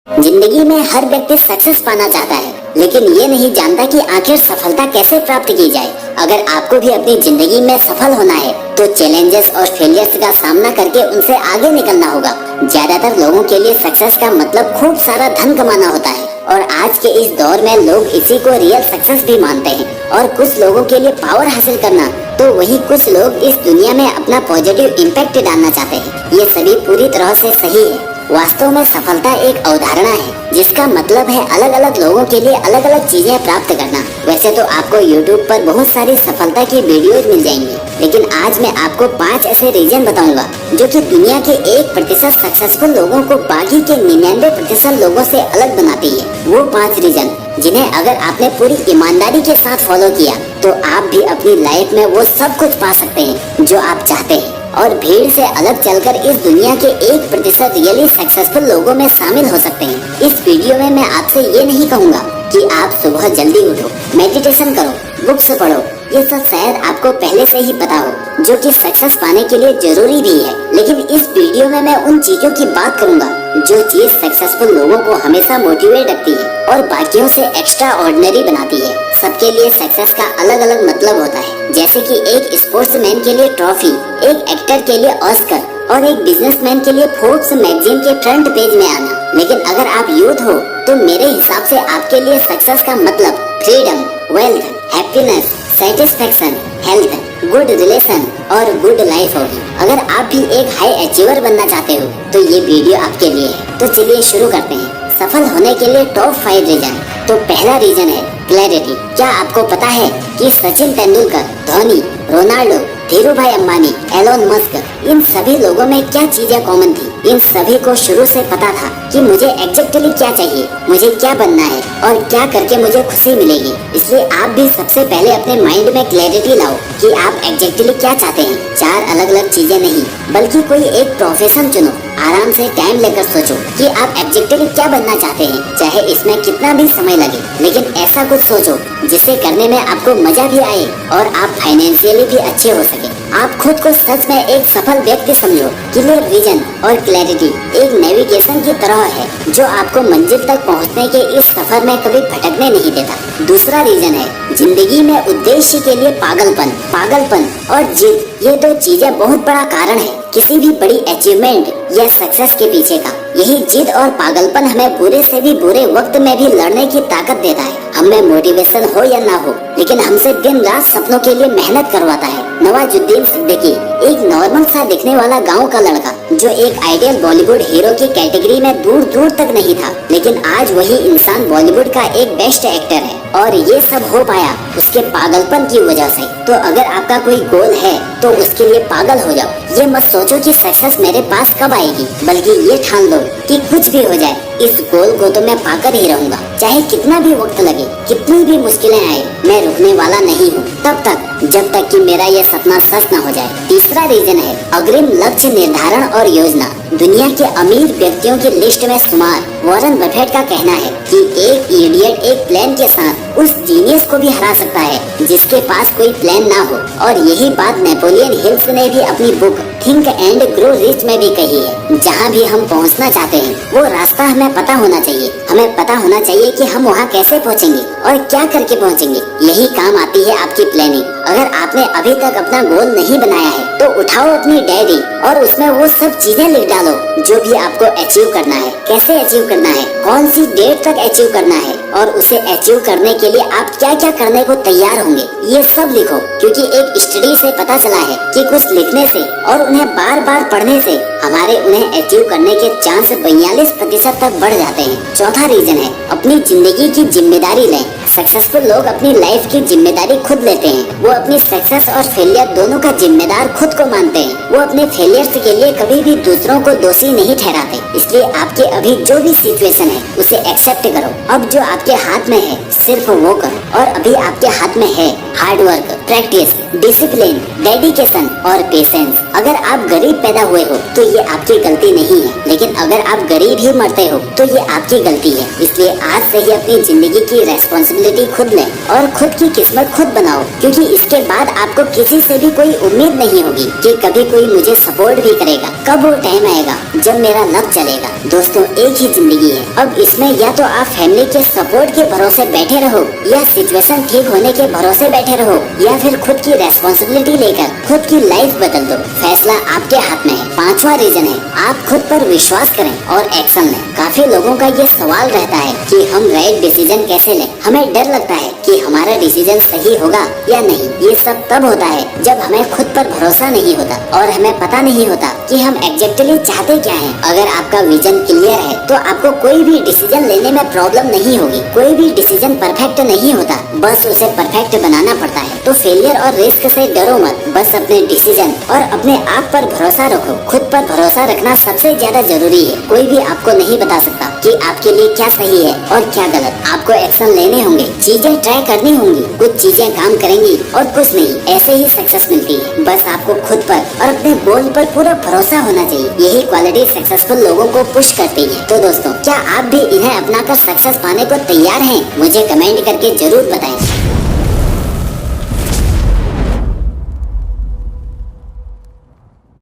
जिंदगी में हर व्यक्ति सक्सेस पाना चाहता है, लेकिन ये नहीं जानता कि आखिर सफलता कैसे प्राप्त की जाए। अगर आपको भी अपनी जिंदगी में सफल होना है तो चैलेंजेस और फेलियर्स का सामना करके उनसे आगे निकलना होगा। ज्यादातर लोगों के लिए सक्सेस का मतलब खूब सारा धन कमाना होता है और आज के इस दौर में लोग इसी को रियल सक्सेस भी मानते हैं। और कुछ लोगों के लिए पावर हासिल करना, तो वही कुछ लोग इस दुनिया में अपना पॉजिटिव इम्पैक्ट डालना चाहते हैं। ये सभी पूरी तरह से सही है। वास्तव में सफलता एक अवधारणा है जिसका मतलब है अलग अलग लोगों के लिए अलग अलग चीजें प्राप्त करना। वैसे तो आपको YouTube पर बहुत सारी सफलता की वीडियोज मिल जाएंगी, लेकिन आज मैं आपको 5 ऐसे रीजन बताऊंगा जो कि दुनिया के 1% सक्सेसफुल लोगों को बाकी के 99% लोगों से अलग बनाती है। वो 5 रीजन जिन्हें अगर आपने पूरी ईमानदारी के साथ फॉलो किया तो आप भी अपनी लाइफ में वो सब कुछ पा सकते हैं जो आप चाहते हैं और भीड़ से अलग चलकर इस दुनिया के 1% रियली सक्सेसफुल लोगों में शामिल हो सकते हैं। इस वीडियो में मैं आपसे ये नहीं कहूँगा कि आप सुबह जल्दी उठो, मेडिटेशन करो, बुक्स पढ़ो, ये सब शायद आपको पहले से ही पता हो, जो कि सक्सेस पाने के लिए जरूरी भी है। लेकिन इस वीडियो में मैं उन चीजों की बात करूंगा जो चीज सक्सेसफुल लोगों को हमेशा मोटिवेट रखती है और बाकियों से एक्स्ट्रा ऑर्डिनरी बनाती है। सबके लिए सक्सेस का अलग अलग मतलब होता है। जैसे कि एक स्पोर्ट्समैन के लिए ट्रॉफी, एक एक्टर के लिए ऑस्कर और एक बिजनेसमैन के लिए फोर्ब्स मैगजीन के फ्रंट पेज में आना। लेकिन अगर आप यूथ हो तो मेरे हिसाब से आपके लिए सक्सेस का मतलब freedom, wealth, happiness, satisfaction, health, good relation और गुड लाइफ होगी। अगर आप भी एक हाई अचीवर बनना चाहते हो तो ये वीडियो आपके लिए है। तो चलिए शुरू करते हैं। सफल होने के लिए टॉप 5 रीजन। तो पहला रीजन है क्लैरिटी। क्या आपको पता है कि सचिन तेंदुलकर, धोनी, रोनाल्डो, धीरू भाई अंबानी, एलोन मस्क, इन सभी लोगों में क्या चीजें कॉमन थी? इन सभी को शुरू से पता था कि मुझे एग्जैक्टली क्या चाहिए, मुझे क्या बनना है और क्या करके मुझे खुशी मिलेगी। इसलिए आप भी सबसे पहले अपने माइंड में क्लैरिटी लाओ कि आप एग्जैक्टली क्या चाहते हैं। 4 अलग अलग चीजें नहीं, बल्कि कोई एक प्रोफेशन चुनो। आराम से टाइम लेकर सोचो कि आप एग्जैक्टली क्या बनना चाहते हैं, चाहे इसमें कितना भी समय लगे, लेकिन ऐसा कुछ सोचो जिसे करने में आपको मजा भी आए और आप फाइनेंशियली भी अच्छे हो सके। आप खुद को सच में एक सफल व्यक्ति समझो। क्लियर विजन और क्लैरिटी एक नेविगेशन की तरह है जो आपको मंजिल तक पहुंचने के इस सफर में कभी भटकने नहीं देता। दूसरा रीजन है जिंदगी में उद्देश्य के लिए पागलपन और जिद। ये 2 चीजें बहुत बड़ा कारण है किसी भी बड़ी अचीवमेंट या सक्सेस के पीछे का। यही जिद और पागलपन हमें बुरे से भी बुरे वक्त में भी लड़ने की ताकत देता है। हमें मोटिवेशन हो या ना हो, लेकिन हमसे दिन रात सपनों के लिए मेहनत करवाता है। नवाजुद्दीन सिद्दीकी एक नॉर्मल सा दिखने वाला गांव का लड़का जो एक आइडियल बॉलीवुड हीरो की कैटेगरी में दूर दूर तक नहीं था, लेकिन आज वही इंसान बॉलीवुड का एक बेस्ट एक्टर है और ये सब हो पाया उसके पागलपन की वजह से। तो अगर आपका कोई गोल है तो उसके लिए पागल हो जाओ। ये मत सोचो कि सक्सेस मेरे पास कब आएगी, बल्कि ये ठान लो कि कुछ भी हो जाए इस गोल को तो मैं पाकर ही रहूंगा। चाहे कितना भी वक्त लगे, कितनी भी मुश्किलें आए, मैं रुकने वाला नहीं हूँ तब तक जब तक कि मेरा ये सपना सच न हो जाए। तीसरा रीजन है अग्रिम लक्ष्य निर्धारण और योजना। दुनिया के अमीर व्यक्तियों की लिस्ट में शुमार वॉरेन बफेट का कहना है कि एक इडियट एक प्लान के साथ उस जीनियस को भी हरा सकता है जिसके पास कोई प्लान ना हो। और यही बात नेपोलियन हिल्स ने भी अपनी book think and grow rich में भी कही है। जहाँ भी हम पहुँचना चाहते हैं वो रास्ता हमें पता होना चाहिए। हमें पता होना चाहिए कि हम वहाँ कैसे पहुँचेंगे और क्या करके पहुँचेंगे। यही काम आती है आपकी प्लानिंग। अगर आपने अभी तक अपना गोल नहीं बनाया है तो उठाओ अपनी डायरी और उसमें वो सब चीजें लिख डालो जो भी आपको अचीव करना है, कैसे अचीव करना है, कौन सी डेट तक अचीव करना है और उसे अचीव करने के लिए आप क्या क्या करने को तैयार होंगे। ये सब लिखो, क्योंकि एक स्टडी से पता चला है कि कुछ लिखने से और उन्हें बार बार पढ़ने से हमारे उन्हें अचीव करने के चांस 42% तक बढ़ जाते हैं। चौथा रीजन है अपनी जिंदगी की जिम्मेदारी लें। सक्सेसफुल लोग अपनी लाइफ की जिम्मेदारी खुद लेते हैं। वो अपनी सक्सेस और फेलियर दोनों का जिम्मेदार खुद को मानते हैं। वो अपने फेलियर्स के लिए कभी भी दूसरों को दोषी नहीं ठहराते। इसलिए आपके अभी जो भी सिचुएशन है उसे एक्सेप्ट करो। अब जो आपके हाथ में है सिर्फ वो करो और अभी आपके हाथ में है hard work, practice discipline, dedication और पेशेंस। अगर आप गरीब पैदा हुए हो तो ये आपकी गलती नहीं है, लेकिन अगर आप गरीब ही मरते हो तो ये आपकी गलती है। इसलिए आज से ही अपनी जिंदगी की रेस्पॉन्सिबिलिटी खुद लें और खुद की किस्मत खुद बनाओ, क्योंकि इसके बाद आपको किसी से भी कोई उम्मीद नहीं होगी कि कभी कोई मुझे सपोर्ट भी करेगा। कब वो टाइम आएगा जब मेरा लक चलेगा। दोस्तों, एक ही जिंदगी है। अब इसमें या तो आप फैमिली के सपोर्ट के भरोसे बैठे रहो, या सिचुएशन ठीक होने के भरोसे बैठे रहो, या फिर खुद की रेस्पॉन्सिबिलिटी लेकर खुद की लाइफ बदल दो। फैसला आपके हाथ में है। पांचवा रीजन है, आप खुद पर विश्वास करें और एक्शन लें। काफी लोगों का ये सवाल रहता है कि हम राइट डिसीजन कैसे लें। हमें डर लगता है कि हमारा डिसीजन सही होगा या नहीं। ये सब तब होता है जब हमें खुद पर भरोसा नहीं होता और हमें पता नहीं होता कि हम एग्जैक्टली चाहते क्या हैं। अगर आपका विजन क्लियर है तो आपको कोई भी डिसीजन लेने में प्रॉब्लम नहीं होगी। कोई भी डिसीजन परफेक्ट नहीं होता, बस उसे परफेक्ट बनाना पड़ता है। तो फेलियर और रिस्क से डरो मत, बस अपने डिसीजन और अपने आप पर भरोसा रखो। खुद पर भरोसा रखना सबसे ज्यादा जरूरी है। कोई भी आपको नहीं बता सकता कि आपके लिए क्या सही है और क्या गलत। आपको एक्शन लेने होंगे, चीजें ट्राई करनी होंगी, कुछ चीजें काम करेंगी और कुछ नहीं। ऐसे ही सक्सेस मिलती है। बस आपको खुद पर और अपने गोल पर पूरा भरोसा होना चाहिए। यही क्वालिटी सक्सेसफुल लोगों को पुश करती है। तो दोस्तों, क्या आप भी इन्हें अपनाकर सक्सेस पाने को तैयार हैं? मुझे कमेंट करके जरूर बताएं।